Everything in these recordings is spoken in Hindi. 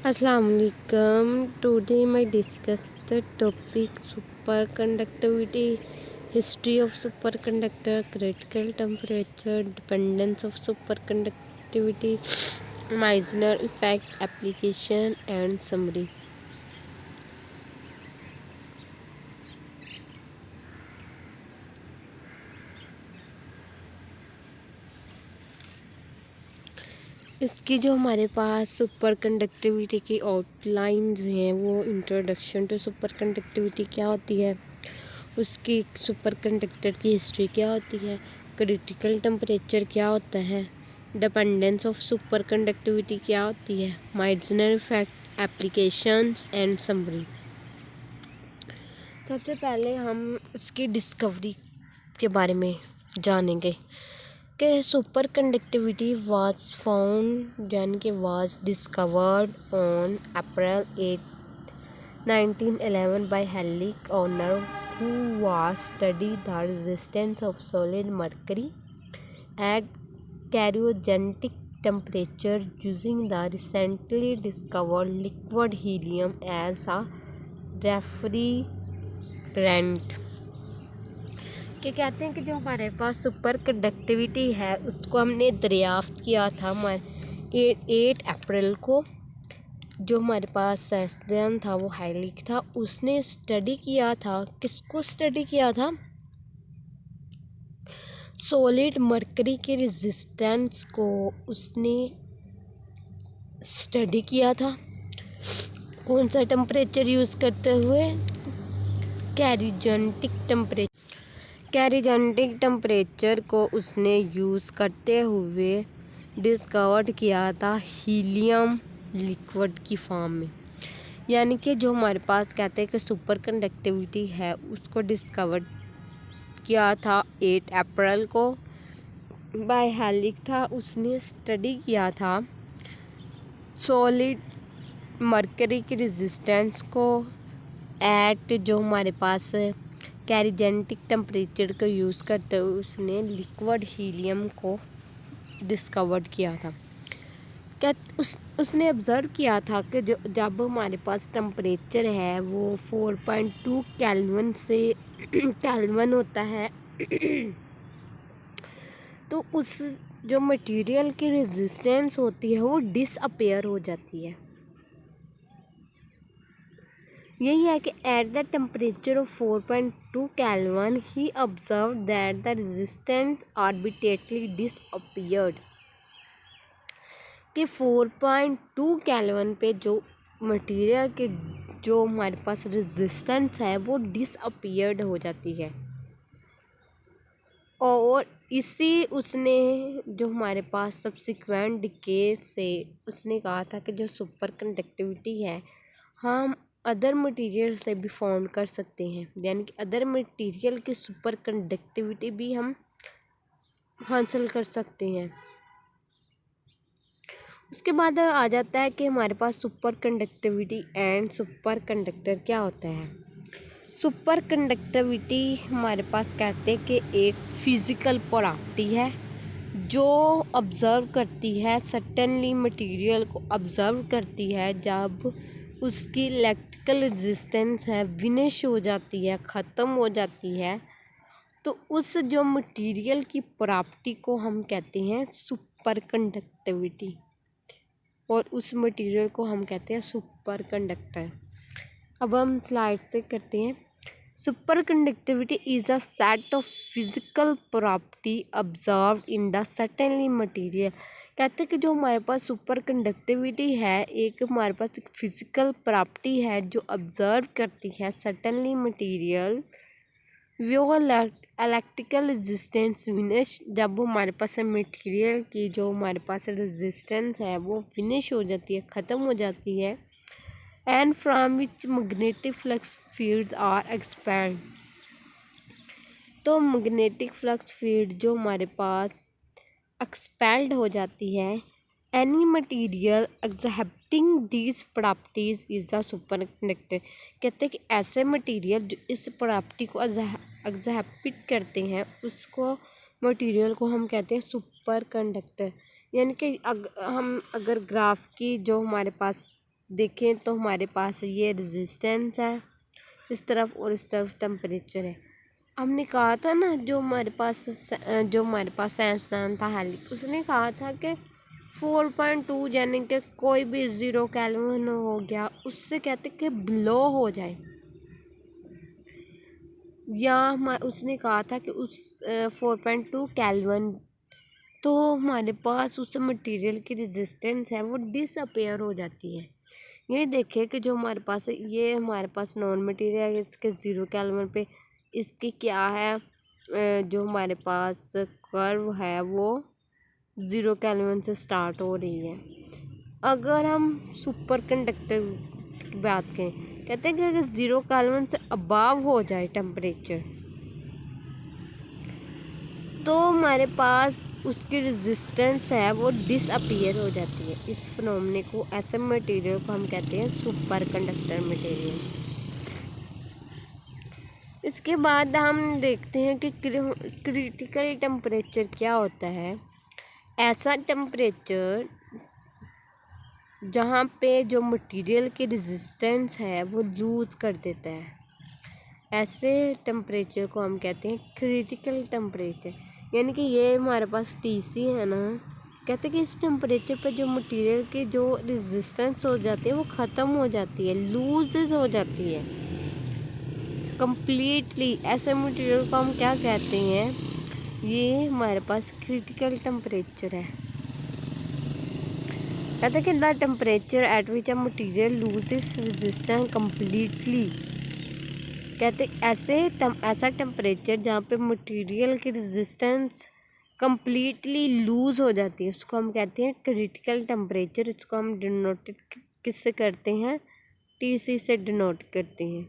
Assalamualaikum. Today I discuss the topic superconductivity, history of superconductor, critical temperature, dependence of superconductivity, Meissner effect, application and summary. इसकी जो हमारे पास सुपर कंडक्टिविटी की आउटलाइंस हैं वो इंट्रोडक्शन टू सुपर कंडक्टिविटी क्या होती है, उसकी सुपर कंडक्टर की हिस्ट्री क्या होती है, क्रिटिकल टेम्परेचर क्या होता है, डिपेंडेंस ऑफ सुपर कंडक्टिविटी क्या होती है, Meissner effect, applications and summary. सबसे पहले हम इसकी डिस्कवरी के बारे में जानेंगे कि सुपर कंडक्टिविटी वाज फाउंड यानी कि was discovered on April 8 1911 by Heike Onnes who was study the resistance of solid mercury at cryogenic temperature using the recently discovered liquid helium as a refrigerant। कि कहते हैं कि जो हमारे पास सुपर कंडक्टिविटी है उसको हमने दरियाफ्त किया था 8 अप्रैल को। जो हमारे पास साइंसदान था वो हाइलिक था, उसने स्टडी किया था। किसको स्टडी किया था? सॉलिड मरकरी के रेजिस्टेंस को उसने स्टडी किया था। कौन सा टेम्परेचर यूज़ करते हुए? कैरिजेनेटिक टेम्परेचर को उसने यूज़ करते हुए डिस्कवर किया था हीलियम लिक्विड की फॉर्म में। यानी कि जो हमारे पास कहते हैं कि सुपर कंडक्टिविटी है उसको डिस्कवर किया था 8 अप्रैल को बाय हेलिक था। उसने स्टडी किया था सॉलिड मरकरी की रेजिस्टेंस को एट जो हमारे पास कैरिजेनेटिक टेम्परेचर को यूज़ करते हुए उसने लिक्विड हीलियम को डिस्कवर किया था। क्या उसने ऑब्ज़र्व किया था कि जब हमारे पास टेम्परेचर है वो 4.2 केल्विन से केल्विन होता है तो उस जो मटेरियल की रेजिस्टेंस होती है वो डिसअपेयर हो जाती है। यही है कि at the temperature of 4.2 kelvin ही observe that the resistance arbitrarily disappeared. कि 4.2 केल्विन पे जो मटेरियल के जो हमारे पास रेजिस्टेंस है वो डिसअपियर्ड हो जाती है। और इसी उसने जो हमारे पास सब्सिक्वेंट डिके से उसने कहा था कि जो सुपर कंडक्टिविटी है हम अदर मटेरियल से भी फाउंड कर सकते हैं, यानी कि अदर मटेरियल की सुपर कंडक्टिविटी भी हम हासिल कर सकते हैं। उसके बाद आ जाता है कि हमारे पास superconductivity and superconductor क्या होता है। सुपर कंडक्टिविटी हमारे पास कहते हैं कि एक फिज़िकल प्रॉपर्टी है जो ऑब्ज़र्व करती है सर्टेनली मटेरियल को ऑब्ज़र्व करती है जब उसकी इलेक्ट्रिकल रेजिस्टेंस है विनिश हो जाती है, ख़त्म हो जाती है, तो उस जो मटेरियल की प्रॉपर्टी को हम कहते हैं सुपर कंडक्टिविटी और उस मटेरियल को हम कहते हैं सुपर कंडक्टर। अब हम स्लाइड से करते हैं। Super conductivity is a set of physical property observe in the certainly material. कहते हैं कि जो हमारे पास सुपर कंडक्टिविटी है एक हमारे पास एक फिजिकल प्रॉपर्टी है जो ऑब्जर्व करती है सर्टेनली मटेरियल वो इलेक्ट्रिकल रेजिस्टेंस विनिश। जब हमारे पास मटेरियल की जो हमारे पास रेजिस्टेंस है वो फिनिश हो जाती है, ख़त्म हो जाती है, and from which magnetic flux fields are expand. तो मैग्नेटिक फ्लक्स फील्ड जो हमारे पास एक्सपेल्ड हो जाती है। Any material exhibiting these properties is a superconductor. कहते हैं कि ऐसे मटीरियल जो इस प्रॉपर्टी को एग्जैप्ट करते हैं उसको मटेरियल को हम कहते हैं सुपर कंडक्टर। यानी कि हम अगर ग्राफ की जो हमारे पास देखें तो हमारे पास ये रेजिस्टेंस है इस तरफ और इस तरफ टेम्परेचर है। हमने कहा था ना जो हमारे पास साइंसदान था हेलिक, उसने कहा था कि 4.2 यानी कि कोई भी 0 केल्विन हो गया उससे कहते कि बिलो हो जाए, या उसने कहा था कि उस 4.2 केल्विन तो हमारे पास उस मटेरियल की रेजिस्टेंस है वो डिसअपेयर हो जाती है। ये देखिए कि जो हमारे पास ये हमारे पास नॉन मटेरियल है, इसके 0 केल्विन पे इसकी क्या है, जो हमारे पास कर्व है वो 0 केल्विन से स्टार्ट हो रही है। अगर हम सुपर कंडक्टर की बात करें, कहते हैं कि अगर 0 केल्विन से अबव हो जाए टेम्परेचर तो हमारे पास उसकी रेजिस्टेंस है वो डिसअपियर हो जाती है। इस फिनोमेना को, ऐसे मटेरियल को हम कहते हैं सुपर कंडक्टर मटेरियल। इसके बाद हम देखते हैं कि क्रिटिकल टेम्परेचर क्या होता है। ऐसा टेम्परेचर जहाँ पे जो मटेरियल की रेजिस्टेंस है वो लूज़ कर देता है, ऐसे टेम्परेचर को हम कहते हैं क्रिटिकल टेम्परेचर। यानी कि ये हमारे पास टीसी है ना, कहते हैं कि इस टेम्परेचर पे जो मटेरियल की जो रेजिस्टेंस हो जाती है वो ख़त्म हो जाती है, लूजेस हो जाती है कंप्लीटली। ऐसे मटेरियल को हम क्या कहते हैं, ये हमारे पास क्रिटिकल टेम्परेचर है। कहते हैं कि the temperature at which a material loses resistance completely. कहते ऐसा टेम्परेचर जहाँ पे मटेरियल की रेजिस्टेंस कम्प्लीटली लूज़ हो जाती है उसको हम कहते हैं क्रिटिकल टेम्परेचर। इसको हम डिनोटेड किससे करते हैं, टीसी से डिनोट करते हैं।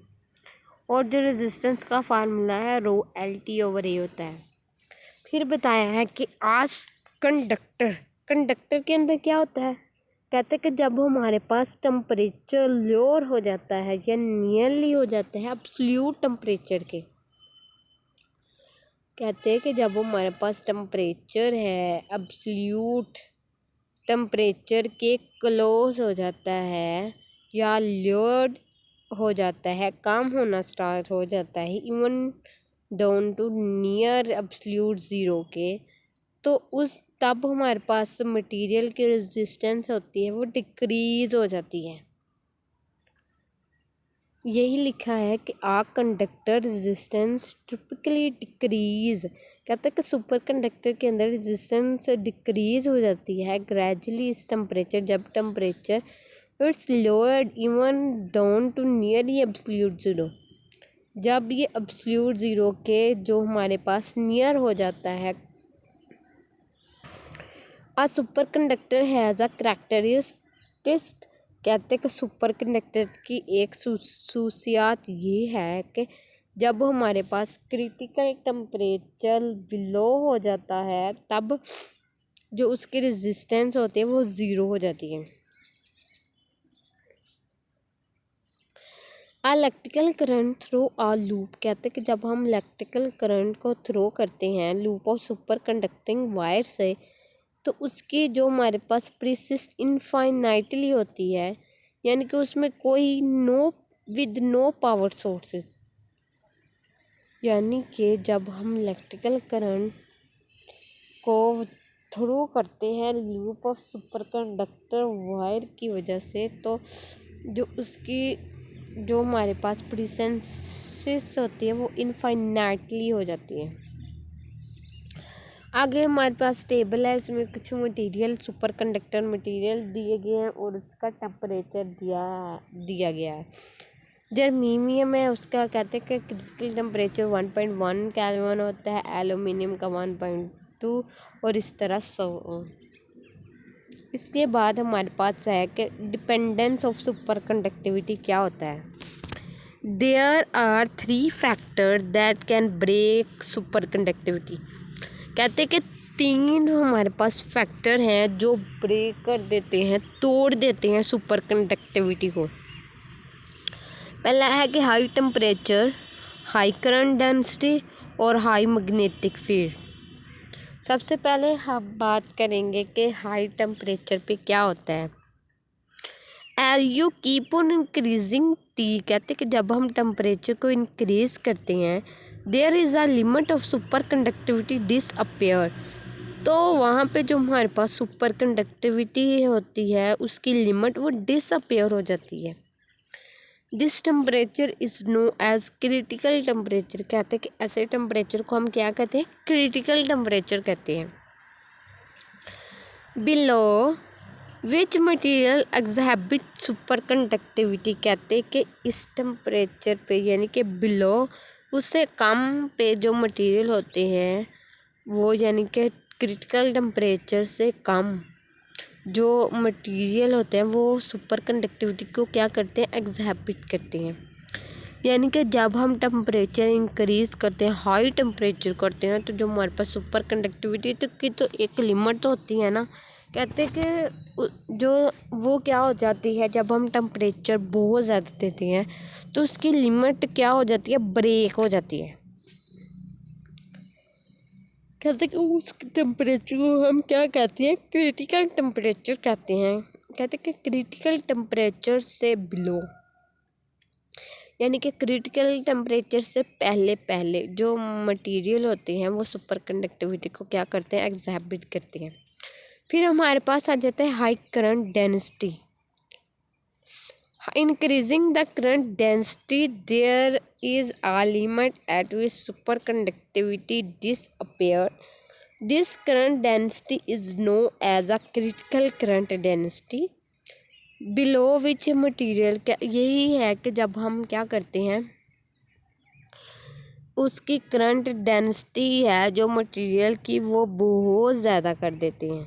और जो रेजिस्टेंस का फार्मूला है ρLT/A होता है। फिर बताया है कि आज कंडक्टर के अंदर क्या होता है, कहते हैं कि जब हमारे पास टेम्परेचर लोअर हो जाता है या नियरली हो जाता है एब्सोल्यूट टेम्परेचर के, कहते हैं कि जब हमारे पास टेम्परेचर है एब्सोल्यूट टेम्परेचर के क्लोज हो जाता है या लोअर हो जाता है, कम होना स्टार्ट हो जाता है, even down to near absolute zero के, तो तब हमारे पास मटेरियल की रेजिस्टेंस होती है वो डिक्रीज़ हो जाती है। यही लिखा है कि आ कंडक्टर रेजिस्टेंस टिपिकली डिक्रीज। कहते हैं कि सुपर कंडक्टर के अंदर रेजिस्टेंस डिक्रीज़ हो जाती है ग्रेजुअली इस टेम्परेचर, जब temperature it's lowered even down to nearly absolute zero, जब ये एब्सोल्यूट ज़ीरो के जो हमारे पास नियर हो जाता है। A super conductor has a characteristic. कहते हैं कि सुपर कंडक्टर की एक खसूसियात ये है कि जब हमारे पास क्रिटिकल टेम्परेचर बिलो हो जाता है तब जो उसकी रेजिस्टेंस होती है वो ज़ीरो हो जाती है। Electrical current through a loop. कहते हैं कि जब हम इलेक्ट्रिकल करंट को थ्रो करते हैं loop of super conducting wire से, तो उसकी जो हमारे पास प्रिसिस्ट इनफाइनाइटली होती है, यानी कि उसमें कोई नो पावर सोर्सेस। यानी कि जब हम इलेक्ट्रिकल करंट को थ्रो करते हैं loop of super conductor wire की वजह से, तो जो उसकी जो हमारे पास प्रिसेंसेस होती है वो इनफाइनाइटली हो जाती है। आगे हमारे पास टेबल है, इसमें कुछ मटेरियल सुपर कंडक्टर मटेरियल दिए गए हैं और उसका टेम्परेचर दिया गया है। जर्मीनियम है उसका कहते हैं कि क्रिटिकल टेम्परेचर 1.1 केल्विन होता है, एल्यूमिनियम का 1.2 और इस तरह इसके बाद हमारे पास है कि डिपेंडेंस ऑफ सुपर कंडक्टिविटी क्या होता है। There are 3 factor that can break superconductivity. कहते हैं कि 3 हमारे पास फैक्टर हैं जो ब्रेक कर देते हैं, तोड़ देते हैं सुपर कंडक्टिविटी को। पहला है कि high temperature, high current density और हाई मैग्नेटिक फील्ड। सबसे पहले हम बात करेंगे कि हाई टेम्परेचर पे क्या होता है। As you keep on increasing T, कहते कि जब हम टेम्परेचर को इंक्रीज करते हैं, there is a limit of superconductivity disappear, तो वहाँ पे जो हमारे पास सुपर कंडक्टिविटी होती है उसकी लिमिट वो डिसअपेयर हो जाती है। This temperature is known as critical temperature, कहते हैं कि ऐसे टेम्परेचर को हम क्या कहते हैं, क्रिटिकल टेम्परेचर कहते हैं। Below which material exhibit super conductivity, कहते हैं कि इस टेम्परेचर पे यानी कि बिलो उससे कम पे जो मटीरियल होते हैं वो यानी कि क्रिटिकल टेम्परेचर से कम जो मटेरियल होते हैं वो सुपर कंडक्टिविटी को क्या करते हैं, एग्जिबिट करते हैं। यानी कि जब हम टेम्परेचर इंक्रीज़ करते हैं, हाई टेम्परेचर करते हैं, तो जो हमारे पास सुपर कंडक्टिविटी तो एक लिमिट तो होती है ना। कहते हैं कि जो वो क्या हो जाती है, जब हम टेम्परेचर बहुत ज़्यादा देते हैं तो उसकी लिमिट क्या हो जाती है, ब्रेक हो जाती है। कहते हैं कि उस टेम्परेचर को हम क्या कहते हैं, क्रिटिकल टेम्परेचर कहते हैं। कहते हैं कि क्रिटिकल टेम्परेचर से बिलो यानी कि क्रिटिकल टेम्परेचर से पहले पहले जो मटेरियल होते हैं वो सुपर कंडक्टिविटी को क्या करते हैं, एग्जिबिट करते हैं। फिर हमारे पास आ जाता है high current density. Increasing the current density there is a limit at which superconductivity disappear. This current density is known as a critical current density. Below which material, यही है कि जब हम क्या करते हैं, उसकी करंट डेंसिटी है जो मटेरियल की वो बहुत ज़्यादा कर देते हैं,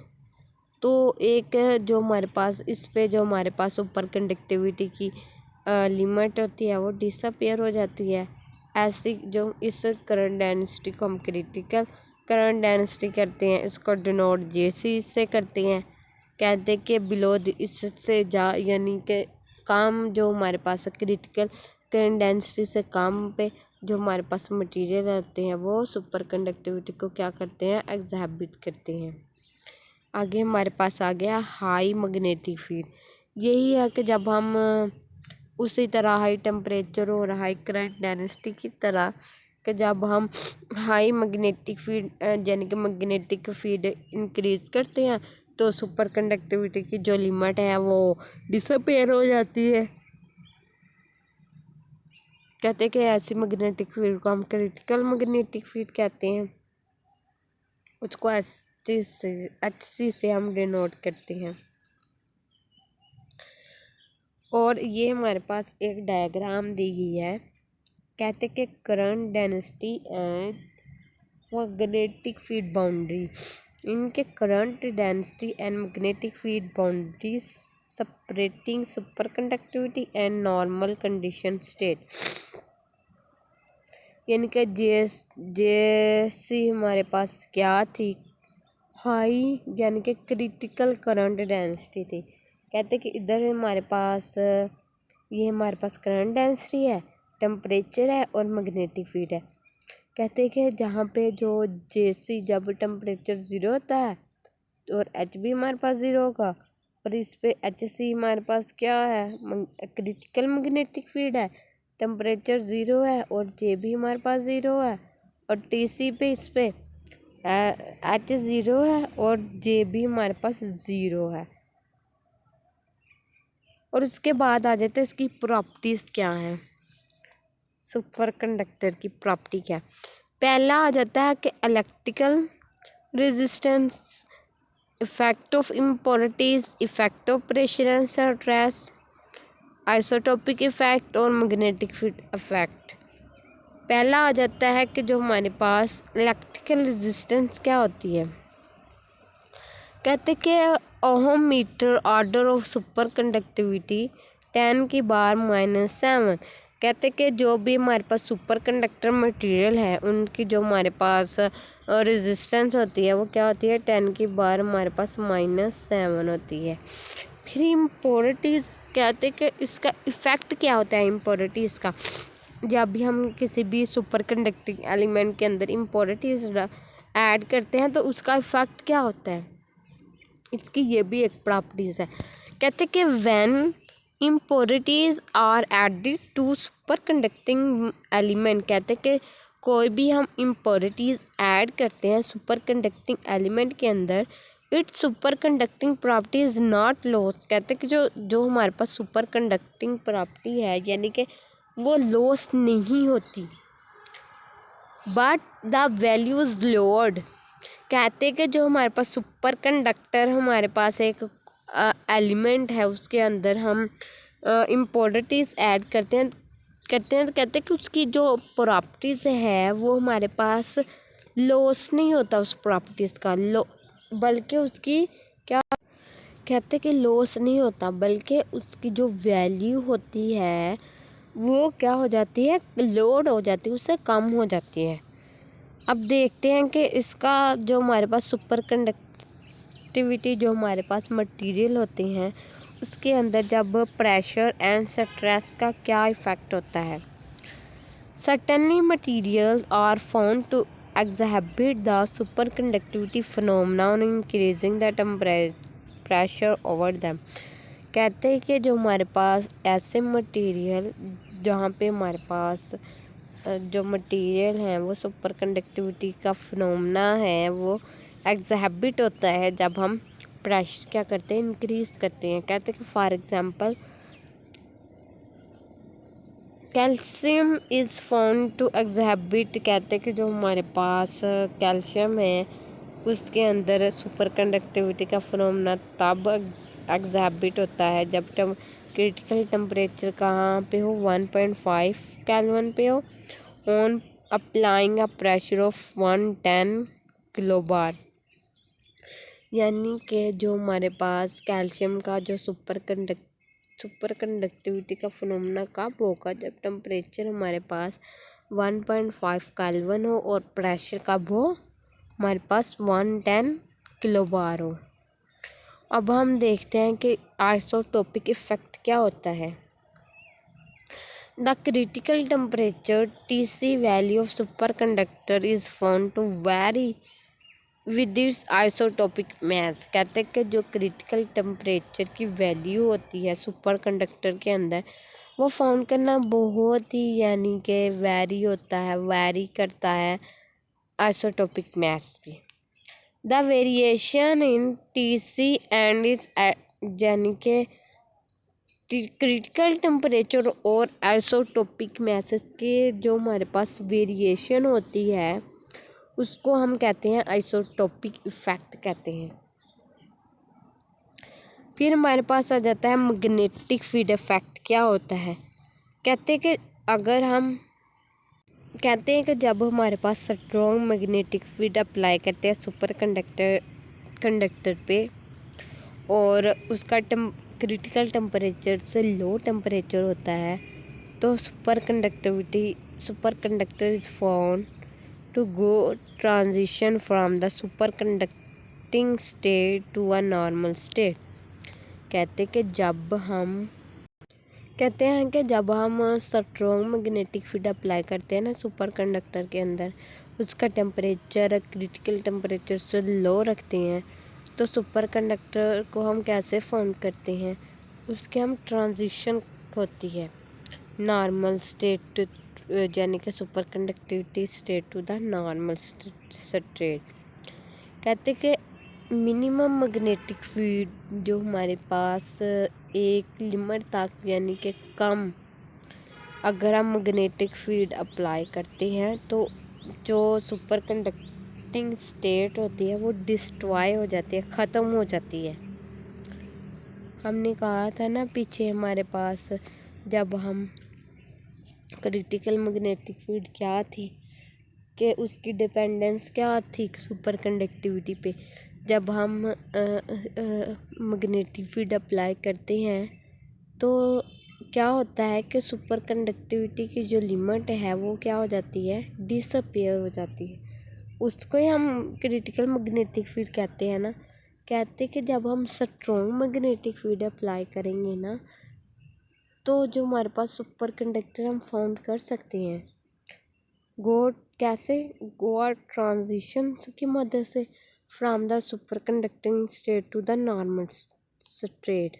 तो एक जो हमारे पास इस पे जो हमारे पास सुपर कंडक्टिविटी की लिमिट होती है वो डिसअपेयर हो जाती है। ऐसी जो इस करंट डेंसिटी को हम क्रिटिकल करंट डेंसिटी करते हैं, इसको डिनोट जेसी से करते हैं। कहते हैं कि बिलो इससे जा यानी कि काम जो हमारे पास क्रिटिकल करंट डेंसिटी से कम पे जो हमारे पास मटेरियल रहते हैं वो सुपर कंडक्टिविटी को क्या करते हैं, एग्जिबिट करते हैं। आगे हमारे पास आ गया हाई मैग्नेटिक फील्ड। यही है कि जब हम उसी तरह हाई टेम्परेचर और हाई करंट डेंसिटी की तरह कि जब हम हाई मैग्नेटिक फील्ड यानी कि मैग्नेटिक फील्ड इंक्रीज करते हैं तो सुपर कंडक्टिविटी की जो लिमिट है वो डिसअपेयर हो जाती है। कहते हैं कि ऐसी मैग्नेटिक फील्ड को हम क्रिटिकल मैग्नेटिक फील्ड कहते हैं। उसको HC से हम डिनोट करते हैं। और ये हमारे पास एक डायग्राम दी गई है। कहते कि current density and magnetic field boundary, इनके current density and magnetic field boundary separating superconductivity and normal condition state. यानी कि जैसी हमारे पास क्या थी, हाई यानी कि क्रिटिकल करंट डेंसिटी थी। कहते कि इधर हमारे पास ये हमारे पास करंट डेंसिटी है, टेम्परेचर है और मैग्नेटिक फील्ड है। कहते हैं कि जहाँ पे जो जैसी जब टेम्परेचर ज़ीरो होता है और एच भी हमारे पास ज़ीरो होगा, और इस पे एच सी हमारे पास क्या है, क्रिटिकल मैग्नेटिक फील्ड है, टेम्परेचर ज़ीरो है और जे भी हमारे पास ज़ीरो है, और टी सी पे इस पे एच ज़ीरो है और जे भी हमारे पास ज़ीरो है। और उसके बाद आ जाते हैं इसकी प्रॉपर्टीज़ क्या हैं, सुपर कंडक्टर की प्रॉपर्टी क्या है। पहला आ जाता है कि electrical resistance, effect of impurities, effect of pressure and stress, isotopic effect और मैग्नेटिक फील्ड इफेक्ट। पहला आ जाता है कि जो हमारे पास इलेक्ट्रिकल रेजिस्टेंस क्या होती है। कहते कि ohm metre order of superconductivity 10⁻⁻⁷। कहते कि जो भी हमारे पास सुपर कंडक्टर मटेरियल है उनकी जो हमारे पास रेजिस्टेंस होती है वो क्या होती है, 10⁻⁻ हमारे पास -7 होती है। फिर इम्प्योरिटीज़, कहते कि इसका इफ़ेक्ट क्या होता है इम्प्योरिटीज़ का। जब भी हम किसी भी सुपर कंडक्टिंग एलिमेंट के अंदर इम्प्योरिटीज़ ऐड करते हैं तो उसका इफ़ेक्ट क्या होता है, इसकी ये भी एक प्रॉपर्टीज़ है। कहते कि when impurities are added to superconducting element. कहते हैं कि कोई भी हम इम्प्योरिटीज़ ऐड करते हैं सुपर कंडक्टिंग एलिमेंट के अंदर, it's super conducting property is not loss. कहते हैं कि जो जो हमारे पास सुपर कंडक्टिंग प्रॉपर्टी है यानी कि वो लॉस नहीं होती, but the value is lowered. कहते हैं कि जो हमारे पास सुपर कंडक्टर हमारे पास एक एलिमेंट है, उसके अंदर हम इम्प्योरिटीज़ ऐड करते हैं तो कहते हैं कि उसकी जो प्रॉपर्टीज़ है वो हमारे पास लॉस नहीं होता उस प्रॉपर्टीज़ का, बल्कि उसकी क्या कहते हैं कि लॉस नहीं होता, बल्कि उसकी जो वैल्यू होती है वो क्या हो जाती है, लोड हो जाती है, उससे कम हो जाती है। अब देखते हैं कि इसका जो हमारे पास सुपर कंडक्टिविटी जो हमारे पास मटेरियल होते हैं उसके अंदर जब प्रेशर एंड स्ट्रेस का क्या इफ़ेक्ट होता है। Certainly materials are found to exhibit the superconductivity phenomenon increasing the pressure over them। कहते हैं कि जो हमारे पास ऐसे मटेरियल जहाँ पे हमारे पास जो मटेरियल हैं वो सुपर कंडक्टिविटी का फिनोमेना है वो एग्जैबिट होता है जब हम प्रेशर क्या करते हैं, इंक्रीज करते हैं। कहते हैं कि for example calcium is found to exhibit. कहते हैं कि जो हमारे पास कैल्शियम है उसके अंदर सुपर कंडक्टिविटी का फिनोमेना तब एग्जैबिट होता है जब क्रिटिकल टेम्परेचर कहाँ पे हो, 1.5 केल्विन पे हो, on applying a pressure of 110 किलोबार। यानी कि जो हमारे पास कैल्शियम का जो सुपर कंडक्टिविटी का फिनोमेना कब होगा, जब टेम्परेचर हमारे पास 1.5 केल्विन हो और प्रेशर कब हो, हमारे पास 110 किलोबार हो। अब हम देखते हैं कि आइसोटोपिक इफ़ेक्ट क्या होता है। The critical temperature TC value of superconductor is found to vary with its isotopic mass. कहते हैं कि जो क्रिटिकल टेम्परेचर की वैल्यू होती है सुपर कंडक्टर के अंदर वो फाउंड करना बहुत ही यानी कि वेरी होता है, वेरी करता है आइसोटोपिक मास भी। The variation in TC and it's यानी कि क्रिटिकल टेम्परेचर और आइसोटोपिक मासेस के जो हमारे पास वेरिएशन होती है उसको हम कहते हैं आइसोटोपिक इफ़ेक्ट कहते हैं। फिर हमारे पास आ जाता है मैग्नेटिक फील्ड इफ़ेक्ट। क्या होता है, कहते हैं कि अगर हम कहते हैं कि जब हमारे पास स्ट्रॉन्ग मैग्नेटिक फील्ड अप्लाई करते हैं सुपर कंडक्टर पे और उसका क्रिटिकल टेम्परेचर से लो टेम्परेचर होता है तो super conductor is found to go transition from the superconducting state to a normal state। कहते हैं कि जब हम स्ट्रॉन्ग मैग्नेटिक फील्ड अप्लाई करते हैं ना सुपर कंडक्टर के अंदर, उसका टेम्परेचर क्रिटिकल टेम्परेचर से लो रखते हैं तो सुपर कंडक्टर को हम कैसे फाउंड करते हैं, उसके हम ट्रांजिशन होती है नॉर्मल स्टेट यानी कि superconductivity state to the normal state. कहते कि मिनिमम मैग्नेटिक फील्ड जो हमारे पास एक लिमिट तक यानी कि कम अगर हम मैग्नेटिक फील्ड अप्लाई करते हैं तो जो सुपर कंडक्टिंग स्टेट होती है वो डिस्ट्रॉय हो जाती है, ख़त्म हो जाती है। हमने कहा था ना पीछे हमारे पास जब हम क्रिटिकल मैग्नेटिक फील्ड क्या थी कि उसकी डिपेंडेंस क्या थी सुपर कंडक्टिविटी पे। जब हम मैग्नेटिक फील्ड अप्लाई करते हैं तो क्या होता है कि सुपर कंडक्टिविटी की जो लिमिट है वो क्या हो जाती है, डिसअपियर हो जाती है। उसको ही हम क्रिटिकल मैग्नेटिक फील्ड कहते हैं ना। कहते कि जब हम स्ट्रॉन्ग मैग्नेटिक फील्ड अप्लाई करेंगे ना तो जो हमारे पास सुपर कंडक्टर हम फाउंड कर सकते हैं गो ट्रांजिशन की मदद से from the superconducting state to the normal state.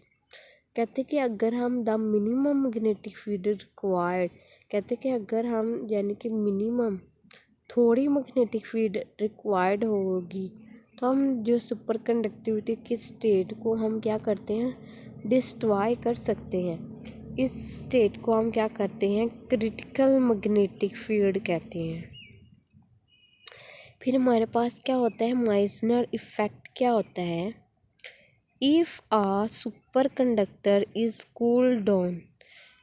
कहते कि अगर हम the minimum magnetic field required, कहते कि अगर हम यानी कि मिनिमम थोड़ी मैग्नेटिक फील्ड रिक्वायर्ड होगी तो हम जो सुपर कंडक्टिविटी की स्टेट को हम क्या करते हैं, डिस्ट्रॉय कर सकते हैं। इस स्टेट को हम क्या करते हैं, क्रिटिकल मैग्नेटिक फील्ड कहते हैं। फिर हमारे पास क्या होता है, माइसनर इफेक्ट क्या होता है। If a superconductor is cool down,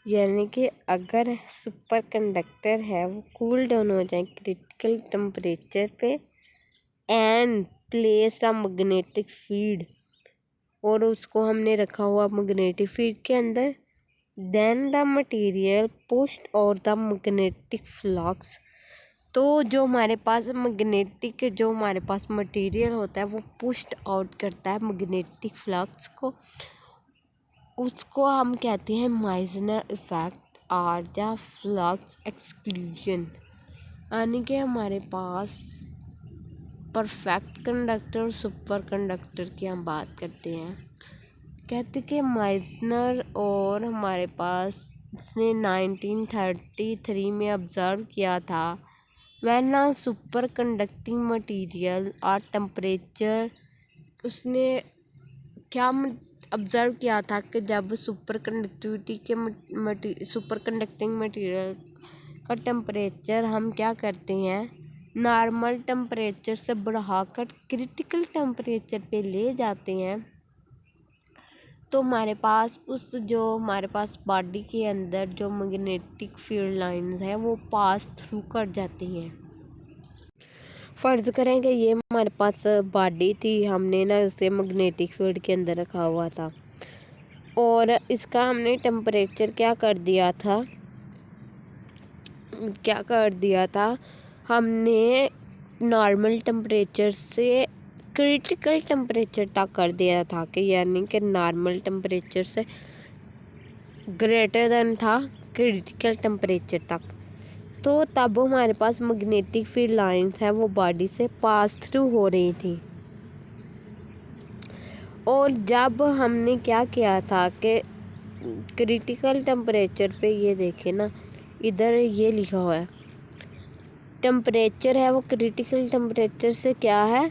यानी कि अगर सुपर कंडक्टर है वो कूल डाउन हो जाए क्रिटिकल टेम्परेचर पे, and place a magnetic field, और उसको हमने रखा हुआ मैग्नेटिक फील्ड के अंदर, देन द मटेरियल पुश्ड और द मैग्नेटिक फ्लक्स, तो जो हमारे पास मैग्नेटिक जो हमारे पास मटेरियल होता है वो पुश्ड आउट करता है मैग्नेटिक फ्लक्स को, उसको हम कहते हैं माइसनर इफेक्ट और द फ्लक्स एक्सक्लूजन। यानी कि हमारे पास परफेक्ट कंडक्टर और सुपर कंडक्टर की हम बात करते हैं। कहते कि माइसनर और हमारे पास इसने 1933 में ऑब्ज़र्व किया था, when a super conducting material और टेम्परेचर, उसने क्या ऑब्ज़र्व किया था कि जब सुपर कंडक्टिविटी के सुपर कंडक्टिंग मटीरियल का टेम्परेचर हम क्या करते हैं, नॉर्मल टेम्परेचर से बढ़ाकर क्रिटिकल टेम्परेचर पे ले जाते हैं, तो हमारे पास हमारे पास बॉडी के अंदर जो मैग्नेटिक फील्ड लाइंस हैं वो पास थ्रू कर जाती हैं। फ़र्ज़ करें कि ये हमारे पास बॉडी थी, हमने ना उसे मैग्नेटिक फील्ड के अंदर रखा हुआ था और इसका हमने टेम्परेचर क्या कर दिया था, हमने नॉर्मल टेम्परेचर से क्रिटिकल टेम्परेचर तक कर दिया था, कि यानी कि नॉर्मल टेम्परेचर से ग्रेटर देन था क्रिटिकल टेम्परेचर तक, तो तब हमारे पास मैग्नेटिक फील्ड लाइंस है वो बॉडी से पास थ्रू हो रही थी। और जब हमने क्या किया था कि क्रिटिकल टेम्परेचर पे, ये देखे ना इधर ये लिखा हुआ है, टेम्परेचर है वो क्रिटिकल टेम्परेचर से क्या है,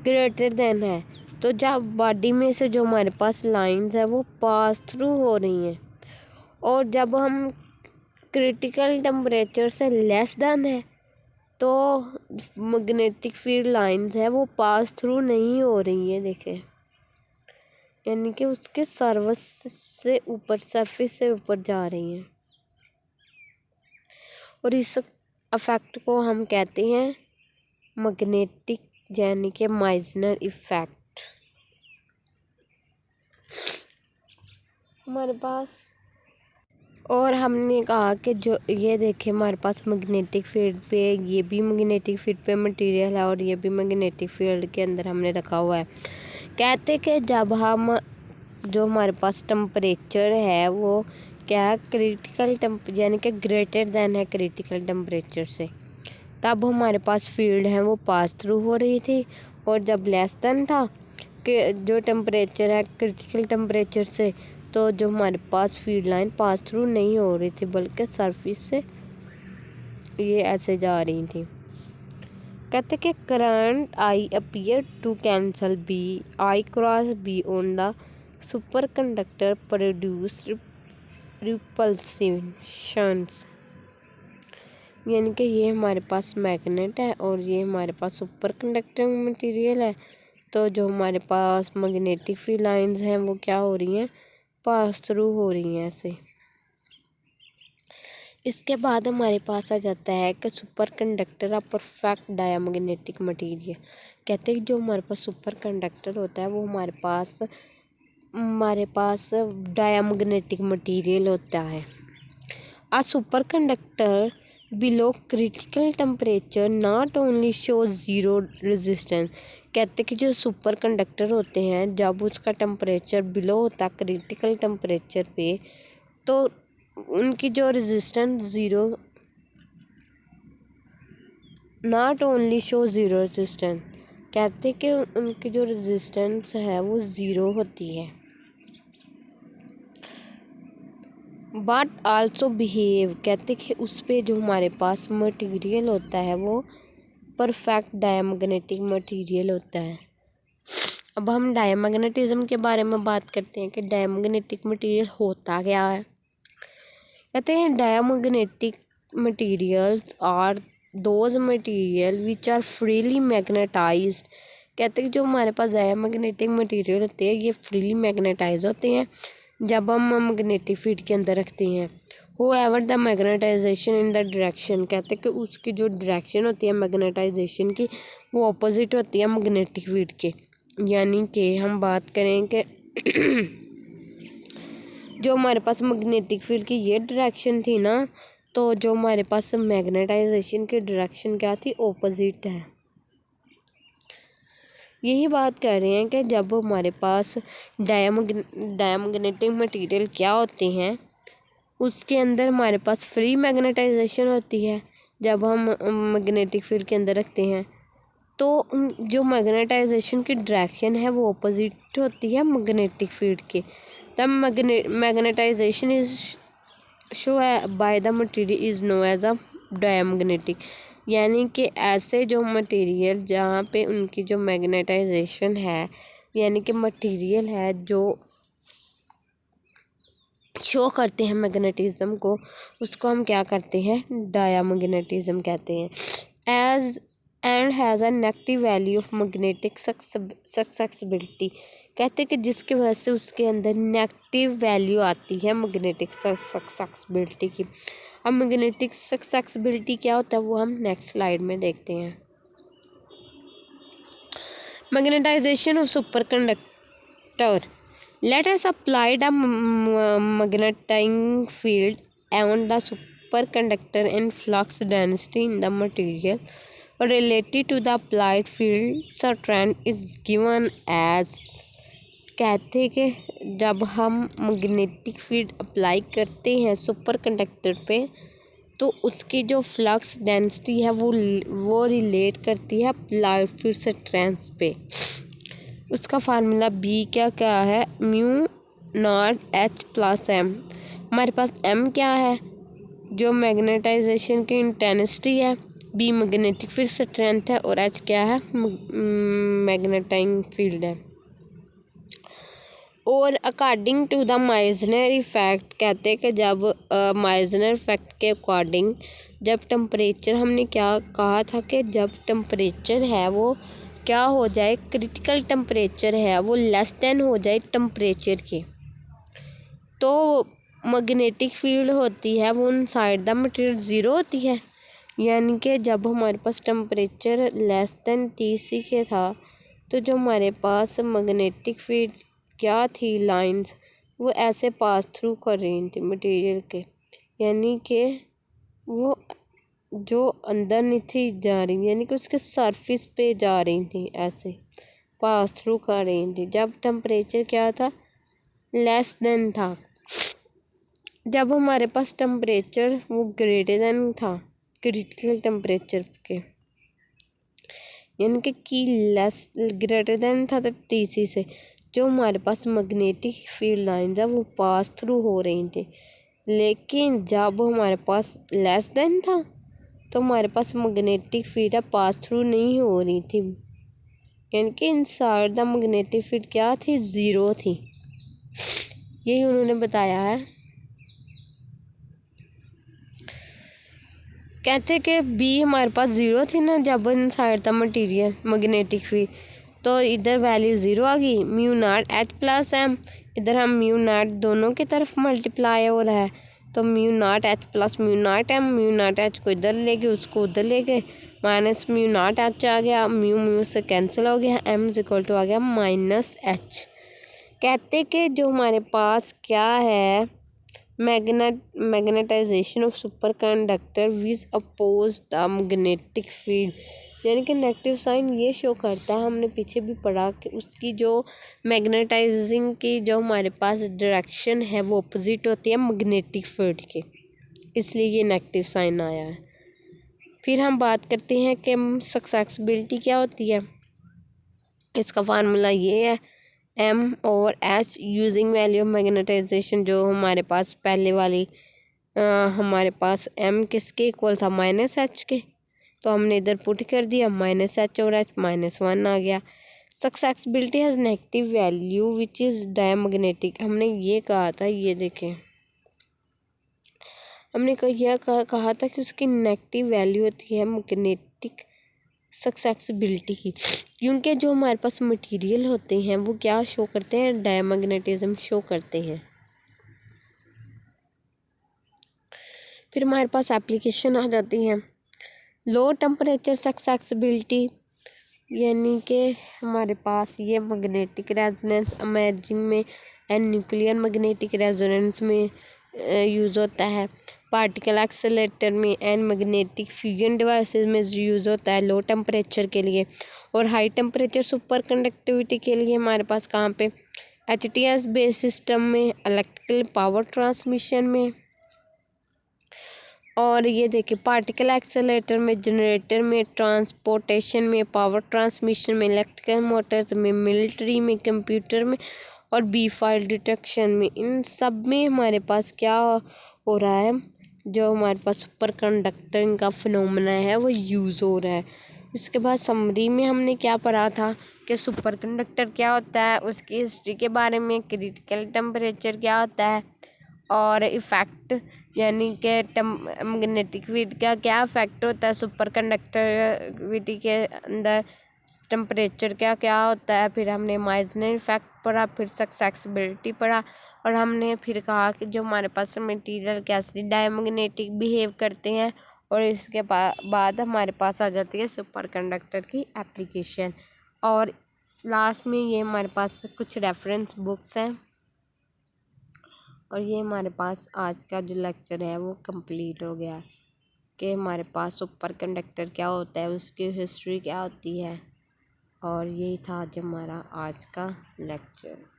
ग्रेटर देन है, तो जब बॉडी में से जो हमारे पास लाइंस है वो पास थ्रू हो रही हैं, और जब हम क्रिटिकल टेम्परेचर से लेस देन है तो मैग्नेटिक फील्ड लाइंस है वो पास थ्रू नहीं हो रही है, देखें, यानी कि उसके सरफेस से ऊपर जा रही हैं, और इस इफेक्ट को हम कहते हैं मैग्नेटिक यानी कि माइसनर इफेक्ट। हमारे पास और हमने कहा कि जो ये देखे हमारे पास मैग्नेटिक फील्ड पे, ये भी मैग्नेटिक फील्ड पे मटेरियल है और ये भी मैग्नेटिक फील्ड के अंदर हमने रखा हुआ है। कहते कि जब हम जो हमारे पास टेम्परेचर है वो क्या है, क्रिटिकल यानी कि ग्रेटर देन है क्रिटिकल टेम्परेचर से, तब हमारे पास फील्ड है वो पास थ्रू हो रही थी, और जब लेस देन था कि जो टेम्परेचर है क्रिटिकल टेम्परेचर से, तो जो हमारे पास फील्ड लाइन पास थ्रू नहीं हो रही थी बल्कि सरफेस से ये ऐसे जा रही थी। कहते कि current I appear to cancel B I cross B on the superconductor produce repulsions, यानी कि ये हमारे पास मैग्नेट है और ये हमारे पास सुपर कंडक्टिंग मटेरियल है, तो जो हमारे पास मैग्नेटिक फील्ड लाइंस हैं वो क्या हो रही हैं, पास थ्रू हो रही हैं ऐसे। इसके बाद हमारे पास आ जाता है कि super conductor a perfect diamagnetic material. कहते हैं जो हमारे पास सुपर कंडक्टर होता है वो हमारे पास डायमैग्नेटिक मटेरियल होता है। A super conductor below critical temperature not only show zero resistance. कहते कि जो सुपर कंडक्टर होते हैं जब उसका टेम्परेचर बिलो होता क्रिटिकल टेम्परेचर पे, तो उनकी जो resistance zero, not only show zero resistance, कहते कि उनकी जो रेजिस्टेंस है वो ज़ीरो होती है। बट आल्सो बिहेव, कहते कि उस पे जो हमारे पास मटेरियल होता है वो परफेक्ट डायमैग्नेटिक मटेरियल होता है। अब हम डायमैग्नेटिज्म के बारे में बात करते हैं कि डायमैग्नेटिक मटेरियल होता क्या है। कहते हैं diamagnetic materials are those material which are freely magnetized. कहते हैं कि जो हमारे पास डायमैग्नेटिक मटेरियल होते हैं ये फ्रीली मैग्नेटाइज होते हैं जब हम मैग्नेटिक फील्ड के अंदर रखते हैं। हो ever the magnetization in the direction, कहते हैं कि उसकी जो डायरेक्शन होती है मैग्नेटाइजेशन की वो अपोजिट होती है मैग्नेटिक फील्ड के। यानी कि हम बात करें कि जो हमारे पास मैग्नेटिक फील्ड की ये डायरेक्शन थी ना, तो जो हमारे पास मैग्नेटाइजेशन की डायरेक्शन क्या थी, ऑपोजिट है। यही बात कर रहे हैं कि जब हमारे पास डायमैग्नेटिक मटेरियल क्या होते हैं उसके अंदर हमारे पास फ्री मैग्नेटाइजेशन होती है जब हम मैग्नेटिक फील्ड के अंदर रखते हैं, तो जो मैग्नेटाइजेशन की डायरेक्शन है वो ऑपोजिट होती है मैग्नेटिक फील्ड के। तब magnetization is show by the material is known as a diamagnetic. यानी कि ऐसे जो मटेरियल जहाँ पे उनकी जो मैग्नेटाइजेशन है यानी कि मटेरियल है जो शो करते हैं मैग्नेटिज्म को, उसको हम क्या करते हैं, डायमैग्नेटिज्म कहते हैं। As and has a negative value of magnetic susceptibility, कहते हैं कि जिसकी वजह से उसके अंदर नेगेटिव वैल्यू आती है मैग्नेटिक सक्सेसिबिलिटी की। अब मैग्नेटिक सक्सेसिबिलिटी क्या होता है वो हम नेक्स्ट स्लाइड में देखते हैं। Magnetization of superconductor, let us apply the magnetic field on the superconductor and flux density in the material related to the applied field strength is given as। कहते हैं कि जब हम मैग्नेटिक फील्ड अप्लाई करते हैं सुपर कंडक्टर पे तो उसकी जो फ्लक्स डेंसिटी है वो रिलेट करती है अप्लाइड फील्ड स्ट्रेंथ पे। उसका फार्मूला बी क्या है, mu naught H plus M. हमारे पास एम क्या है, जो मैग्नेटाइजेशन की इंटेंसिटी है, बी मैग्नेटिक फील्ड स्ट्रेंथ है और एच क्या है, मैग्नेटाइजिंग फील्ड है। और according to the Meissner effect, कहते हैं कि जब माइजनर इफेक्ट के अकॉर्डिंग जब टेम्परेचर, हमने क्या कहा था कि जब टेम्परेचर है वो क्या हो जाए, क्रिटिकल टेम्परेचर है वो लेस देन हो जाए टेम्परेचर के, तो मैग्नेटिक फील्ड होती है वो इनसाइड द मटेरियल ज़ीरो होती है। यानी कि जब हमारे पास टेम्परेचर लेस देन TC के था तो जो हमारे पास मैग्नेटिक फील्ड क्या थी, लाइंस वो ऐसे पास थ्रू कर रही थी मटेरियल के, यानी कि वो जो अंदर नहीं थी जा रही, यानी कि उसके सरफेस पे जा रही थी, ऐसे पास थ्रू कर रही थी जब टेम्परेचर क्या था, लेस देन था। जब हमारे पास टेम्परेचर वो ग्रेटर देन था क्रिटिकल टेम्परेचर के, यानी कि लेस ग्रेटर देन था तो TC से जो हमारे पास मैग्नेटिक फील्ड लाइंस है वो पास थ्रू हो रही थी। लेकिन जब हमारे पास लेस देन था तो हमारे पास मैग्नेटिक फील्ड पास थ्रू नहीं हो रही थी, यानी कि इनसाइड द मैग्नेटिक फील्ड क्या थी, ज़ीरो थी। यही उन्होंने बताया है। कहते कि बी हमारे पास ज़ीरो थी ना जब inside the material magnetic field, तो इधर वैल्यू ज़ीरो आ गई, mu naught H plus M, इधर हम म्यू नॉट दोनों की तरफ मल्टीप्लाई हो रहा है तो mu naught H plus mu naught M, mu naught H को इधर ले गए उसको उधर ले गए, माइनस म्यू नॉट एच आ गया, म्यू म्यू से कैंसिल हो गया, एम इज इक्वल टू आ गया -H। कहते कि जो हमारे पास क्या है, magnetization of superconductor which oppose the magnetic field, यानी कि नेगेटिव साइन ये शो करता है, हमने पीछे भी पढ़ा कि उसकी जो मैग्नेटाइजिंग की जो हमारे पास डायरेक्शन है वो अपोजिट होती है मैग्नेटिक फील्ड के, इसलिए ये नेगेटिव साइन आया है। फिर हम बात करते हैं कि सक्सेसिबिलिटी क्या होती है। इसका फार्मूला ये है M/H using value of magnetization, जो हमारे पास पहले वाली हमारे पास M किसके इक्वल था, -H के, तो हमने इधर पुट कर दिया -H और H -1 आ गया। Susceptibility has negative value which is diamagnetic, हमने ये कहा था, ये देखें हमने कहा था कि उसकी नेगेटिव वैल्यू होती है मैग्नेटिक सक्सेसिबिलिटी की, क्योंकि जो हमारे पास मटेरियल होते हैं वो क्या शो करते हैं, डायमैग्नेटिज्म शो करते हैं। फिर हमारे पास एप्लीकेशन आ जाती है। लो टेम्परेचर सक्सेसिबिलिटी, यानी कि हमारे पास ये मैग्नेटिक रेजोनेंस इमेजिंग में एंड न्यूक्लियर मैग्नेटिक रेजोनेंस में यूज़ होता है। पार्टिकल एक्सेलेरेटर में एंड मैग्नेटिक फ्यूजन डिवाइसेस में यूज़ होता है लो टेम्परेचर के लिए। और हाई टेम्परेचर सुपर कंडक्टिविटी के लिए हमारे पास कहाँ पे, HTS बेस सिस्टम में, इलेक्ट्रिकल पावर ट्रांसमिशन में, और ये देखिए पार्टिकल एक्सेलेरेटर में, जनरेटर में, ट्रांसपोर्टेशन में, पावर ट्रांसमिशन में, इलेक्ट्रिकल मोटर्स में, मिलिट्री में, कंप्यूटर में और बी फाइल डिटेक्शन में। इन सब में हमारे पास क्या हो रहा है, जो हमारे पास सुपर कंडक्टिंग का फिनोमेना है वो यूज़ हो रहा है। इसके बाद समरी में हमने क्या पढ़ा था कि सुपर कंडक्टर क्या होता है, उसकी हिस्ट्री के बारे में, क्रिटिकल टेम्परेचर क्या होता है, और इफ़ेक्ट यानी कि मैग्नेटिक फील्ड का क्या इफ़ेक्ट होता है सुपर कंडक्टिविटी के अंदर, टेम्परेचर क्या क्या होता है। फिर हमने इमेजिनरी इफेक्ट पढ़ा, फिर सक्सेसिबिलिटी पढ़ा, और हमने फिर कहा कि जो हमारे पास मटेरियल कैसे डायमैग्नेटिक बिहेव करते हैं। और इसके बाद हमारे पास आ जाती है सुपर कंडक्टर की एप्लीकेशन। और लास्ट में ये हमारे पास कुछ रेफरेंस बुक्स हैं। और ये हमारे पास आज का जो लेक्चर है वो कंप्लीट हो गया कि हमारे पास सुपर कंडक्टर क्या होता है, उसकी हिस्ट्री क्या होती है। और यही था आज हमारा आज का लेक्चर।